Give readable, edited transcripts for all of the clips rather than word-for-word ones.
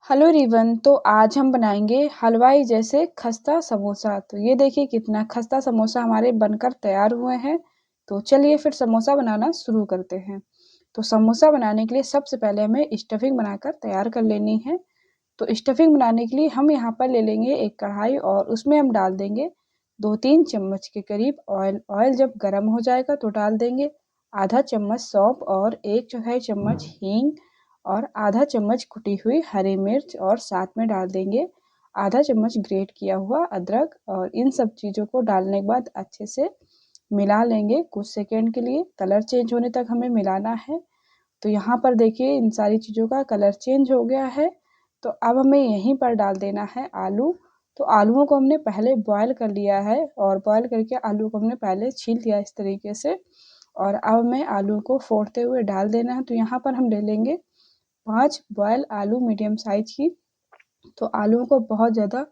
Hello रिवन। तो आज हम बनाएंगे हलवाई जैसे खस्ता समोसा। तो ये देखिए कितना खस्ता समोसा हमारे बनकर तैयार हुए हैं। तो चलिए फिर समोसा बनाना शुरू करते हैं। तो समोसा बनाने के लिए सबसे पहले हमें स्टफिंग बनाकर तैयार कर लेनी है। तो स्टफिंग बनाने के लिए हम यहाँ पर ले लेंगे एक कढ़ाई और उसमें हम डाल देंगे 2-3 चम्मच के करीब ऑयल। ऑयल जब गर्म हो जाएगा तो डाल देंगे आधा चम्मच सौंफ और 1/4 चम्मच हींग और आधा चम्मच कुटी हुई हरी मिर्च और साथ में डाल देंगे आधा चम्मच ग्रेट किया हुआ अदरक। और इन सब चीज़ों को डालने के बाद अच्छे से मिला लेंगे कुछ सेकेंड के लिए। कलर चेंज होने तक हमें मिलाना है। तो यहाँ पर देखिए इन सारी चीज़ों का कलर चेंज हो गया है। तो अब हमें यहीं पर डाल देना है आलू। तो आलूओं को हमने पहले बॉयल कर लिया है और बॉयल करके आलू को हमने पहले छील लिया इस तरीके से। और अब हमें आलू को फोड़ते हुए डाल देना है। तो यहाँ पर हम ले लेंगे 5 बॉयल आलू मीडियम साइज की। तो आलूओं को बहुत ज़्यादा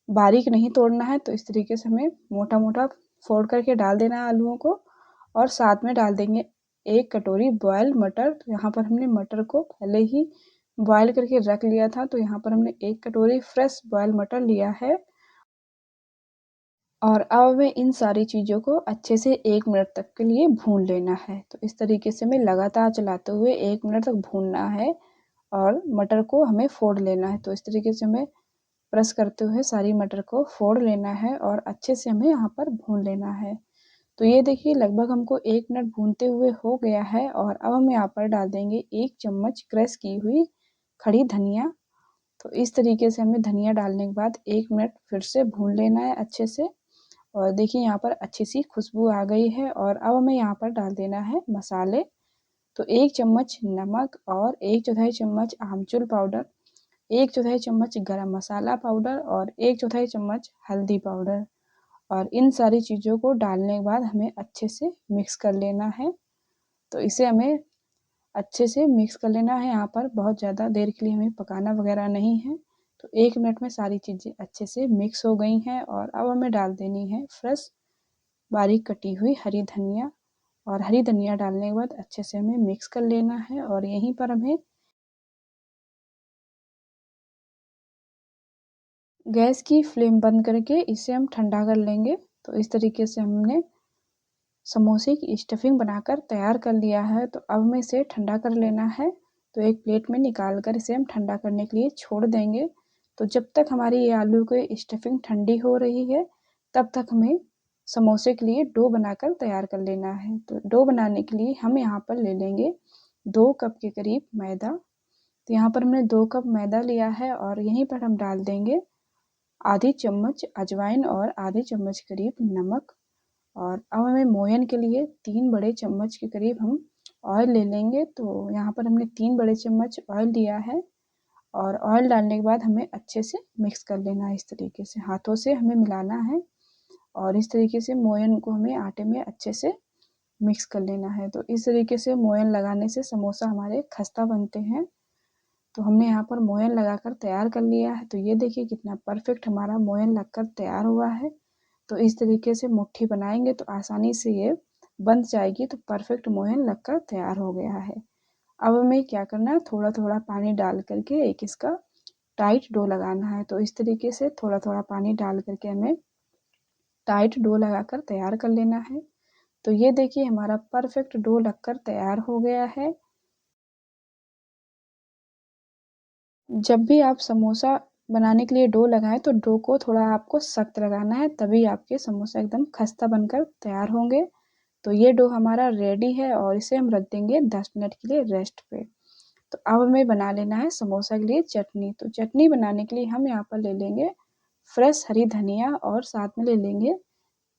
बारीक नहीं तोड़ना है। तो इस तरीके से हमें मोटा मोटा फोड़ करके डाल देना है आलूओं को। और साथ में डाल देंगे 1 कटोरी बॉयल मटर। तो यहाँ पर हमने मटर को पहले ही बॉयल करके रख लिया था। तो यहाँ पर हमने 1 कटोरी फ्रेश बॉयल मटर लिया है। और अब हमें इन सारी चीज़ों को अच्छे से 1 मिनट तक के लिए भून लेना है। तो इस तरीके से हमें लगातार चलाते हुए 1 मिनट तक भूनना है और मटर को हमें फोड़ लेना है। तो इस तरीके से हमें प्रेस करते हुए सारी मटर को फोड़ लेना है और अच्छे से हमें यहाँ पर भून लेना है। तो ये देखिए लगभग हमको 1 मिनट भूनते हुए हो गया है। और अब हम यहाँ पर डाल देंगे 1 चम्मच क्रश की हुई खड़ी धनिया। तो इस तरीके से हमें धनिया डालने के बाद 1 मिनट फिर से भून लेना है अच्छे से। और देखिए यहाँ पर अच्छी सी खुशबू आ गई है। और अब हमें यहाँ पर डाल देना है मसाले। तो 1 चम्मच नमक और 1/4 चम्मच आमचूर पाउडर, 1/4 चम्मच गरम मसाला पाउडर और 1/4 चम्मच हल्दी पाउडर। और इन सारी चीज़ों को डालने के बाद हमें अच्छे से मिक्स कर लेना है। तो इसे हमें अच्छे से मिक्स कर लेना है। यहाँ पर बहुत ज़्यादा देर के लिए हमें पकाना वगैरह नहीं है। तो 1 मिनट में सारी चीज़ें अच्छे से मिक्स हो गई हैं। और अब हमें डाल देनी है फ्रेश बारीक कटी हुई हरी धनिया। और हरी धनिया डालने के बाद अच्छे से हमें मिक्स कर लेना है। और यहीं पर हमें गैस की फ्लेम बंद करके इसे हम ठंडा कर लेंगे। तो इस तरीके से हमने समोसे की स्टफिंग बनाकर तैयार कर लिया है। तो अब हमें इसे ठंडा कर लेना है। तो एक प्लेट में निकाल कर इसे हम ठंडा करने के लिए छोड़ देंगे। तो जब तक हमारी ये आलू की स्टफिंग ठंडी हो रही है तब तक हमें समोसे के लिए डो बनाकर तैयार कर लेना है। तो डो बनाने के लिए हम यहाँ पर ले लेंगे 2 कप के करीब मैदा। तो यहाँ पर हमने 2 कप मैदा लिया है और यहीं पर हम डाल देंगे आधी चम्मच अजवाइन और आधी चम्मच करीब नमक। और अब हमें मोयन के लिए 3 बड़े चम्मच के करीब हम ऑयल ले लेंगे। तो यहाँ पर हमने 3 बड़े चम्मच ऑयल लिया है। और ऑयल डालने के बाद हमें अच्छे से मिक्स कर लेना है। इस तरीके से हाथों से हमें मिलाना है। और इस तरीके से मोयन को हमें आटे में अच्छे से मिक्स कर लेना है। तो इस तरीके से मोयन लगाने से समोसा हमारे खस्ता बनते हैं। तो हमने यहाँ पर मोयन लगाकर तैयार कर लिया है। तो ये देखिए कितना परफेक्ट हमारा मोयन लगकर तैयार हुआ है। तो इस तरीके से मुट्ठी बनाएंगे तो आसानी से ये बंध जाएगी। तो परफेक्ट मोयन लगकर तैयार हो गया है। अब हमें क्या करना है, थोड़ा थोड़ा पानी डाल करके एक इसका टाइट डो लगाना है। तो इस तरीके से थोड़ा थोड़ा पानी डाल करके हमें टाइट डो लगाकर तैयार कर लेना है। तो ये देखिए हमारा परफेक्ट डो लगकर तैयार हो गया है। जब भी आप समोसा बनाने के लिए डो लगाएं तो डो को थोड़ा आपको सख्त लगाना है, तभी आपके समोसा एकदम खस्ता बनकर तैयार होंगे। तो ये डो हमारा रेडी है और इसे हम रख देंगे 10 मिनट के लिए रेस्ट पे। तो अब हमें बना लेना है समोसा के लिए चटनी। तो चटनी बनाने के लिए हम यहाँ पर ले लेंगे फ्रेश हरी धनिया और साथ में ले लेंगे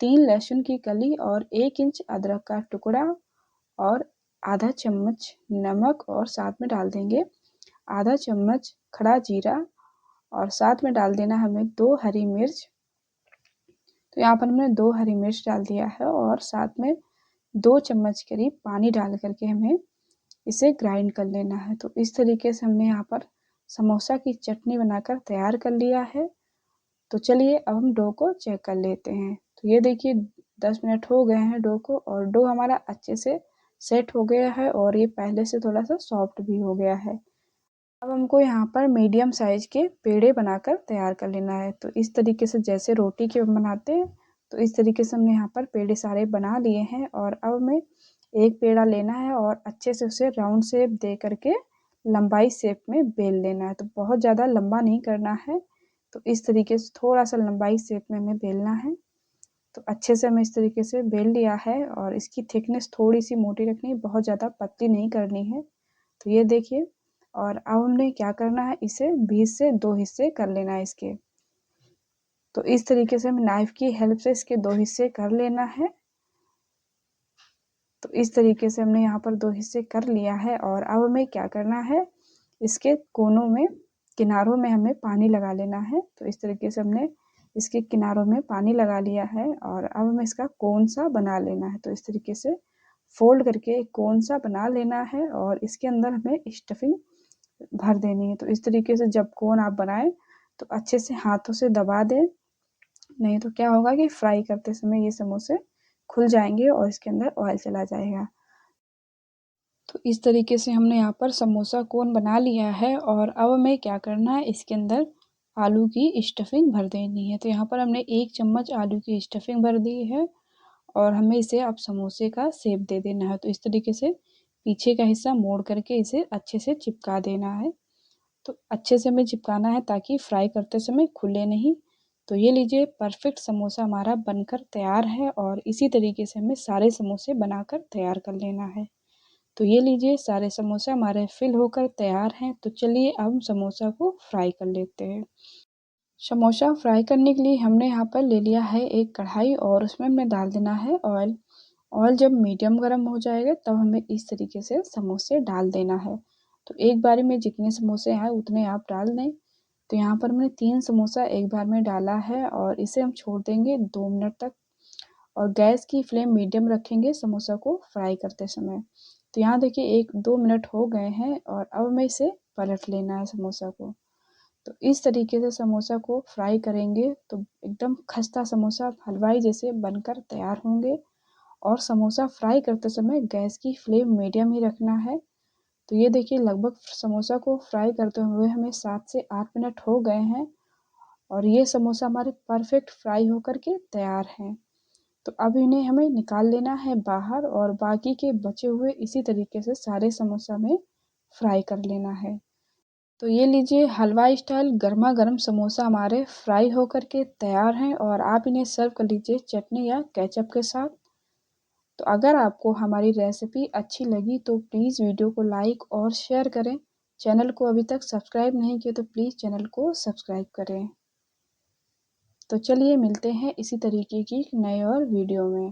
3 लहसुन की कली और 1 इंच अदरक का टुकड़ा और आधा चम्मच नमक। और साथ में डाल देंगे आधा चम्मच खड़ा जीरा। और साथ में डाल देना हमें 2 हरी मिर्च। तो यहाँ पर हमने 2 हरी मिर्च डाल दिया है। और साथ में 2 चम्मच करीब पानी डाल करके हमें इसे ग्राइंड कर लेना है। तो इस तरीके से हमने यहाँ पर समोसा की चटनी बनाकर तैयार कर लिया है। तो चलिए अब हम डो को चेक कर लेते हैं। तो ये देखिए 10 मिनट हो गए हैं डो को और डो हमारा अच्छे से सेट हो गया है और ये पहले से थोड़ा सा सॉफ्ट भी हो गया है। अब हमको यहाँ पर मीडियम साइज़ के पेड़े बनाकर तैयार कर लेना है। तो इस तरीके से जैसे रोटी के बनाते हैं, तो इस तरीके से हमने यहाँ पर पेड़े सारे बना लिए हैं और अब हमें एक पेड़ा लेना है और अच्छे से उसे राउंड शेप दे करके लंबाई शेप में बेल लेना है। तो बहुत ज़्यादा लंबा नहीं करना है, तो इस तरीके से थोड़ा-सा लंबाई शेप में हमें बेलना है। तो अच्छे से हमें इस तरीके से बेल लिया है और इसकी थिकनेस थोड़ी-सी मोटी रखनी है, बहुत ज़्यादा पतली नहीं करनी है। तो ये देखिए, और अब हमने क्या करना है, इसे बीच से 2 हिस्से कर लेना है इसके। तो इस तरीके से हमें नाइफ़ की हेल्प से इसके 2 हिस्से कर लेना है। तो इस तरीके से हमने यहाँ पर 2 हिस्से कर लिया है और अब हमें क्या करना है, इसके कोनों में, किनारों में हमें पानी लगा लेना है। तो इस तरीके से हमने इसके किनारों में पानी लगा लिया है और अब हमें इसका कोन सा बना लेना है। तो इस तरीके से फ़ोल्ड करके एक कोन सा बना लेना है और इसके अंदर हमें स्टफिंग भर देनी है। तो इस तरीके से जब कोन आप बनाएँ तो अच्छे से हाथों से दबा दें, नहीं तो क्या होगा कि फ्राई करते समय ये समोसे खुल जाएँगे और इसके अंदर ऑयल चला जाएगा। तो इस तरीके से हमने यहाँ पर समोसा कोन बना लिया है और अब हमें क्या करना है, इसके अंदर आलू की स्टफिंग भर देनी है। तो यहाँ पर हमने 1 चम्मच आलू की स्टफिंग भर दी है और हमें इसे अब समोसे का शेप दे देना है। तो इस तरीके से पीछे का हिस्सा मोड़ करके इसे अच्छे से चिपका देना है। तो अच्छे से हमें चिपकाना है ताकि फ्राई करते समय खुले नहीं। तो ये लीजिए, परफेक्ट समोसा हमारा बनकर तैयार है और इसी तरीके से हमें सारे समोसे बनाकर तैयार कर लेना है। तो ये लीजिए, सारे समोसे हमारे फिल होकर तैयार हैं। तो चलिए अब हम समोसा को फ्राई कर लेते हैं। समोसा फ्राई करने के लिए हमने यहाँ पर ले लिया है एक कढ़ाई और उसमें हमें डाल देना है ऑयल। ऑयल जब मीडियम गर्म हो जाएगा तब हमें इस तरीके से समोसे डाल देना है। तो एक बारी में जितने समोसे हैं उतने आप डाल दें। तो यहाँ पर हमने 3 समोसा एक बार में डाला है और इसे हम छोड़ देंगे 2 मिनट तक और गैस की फ्लेम मीडियम रखेंगे समोसा को फ्राई करते समय। तो यहाँ देखिए 1-2 मिनट हो गए हैं और अब हमें इसे पलट लेना है समोसा को। तो इस तरीके से समोसा को फ्राई करेंगे तो एकदम खस्ता समोसा हलवाई जैसे बनकर तैयार होंगे। और समोसा फ्राई करते समय गैस की फ्लेम मीडियम ही रखना है। तो ये देखिए, लगभग समोसा को फ्राई करते हुए हमें 7 से 8 मिनट हो गए हैं और ये समोसा हमारे परफेक्ट फ्राई होकर के तैयार हैं। तो अब इन्हें हमें निकाल लेना है बाहर और बाकी के बचे हुए इसी तरीके से सारे समोसा में फ्राई कर लेना है। तो ये लीजिए, हलवा स्टाइल गर्मा गर्म समोसा हमारे फ्राई होकर के तैयार हैं और आप इन्हें सर्व कर लीजिए चटनी या केचप के साथ। तो अगर आपको हमारी रेसिपी अच्छी लगी तो प्लीज़ वीडियो को लाइक और शेयर करें। चैनल को अभी तक सब्सक्राइब नहीं किया तो प्लीज़ चैनल को सब्सक्राइब करें। तो चलिए मिलते हैं इसी तरीके की नए और वीडियो में।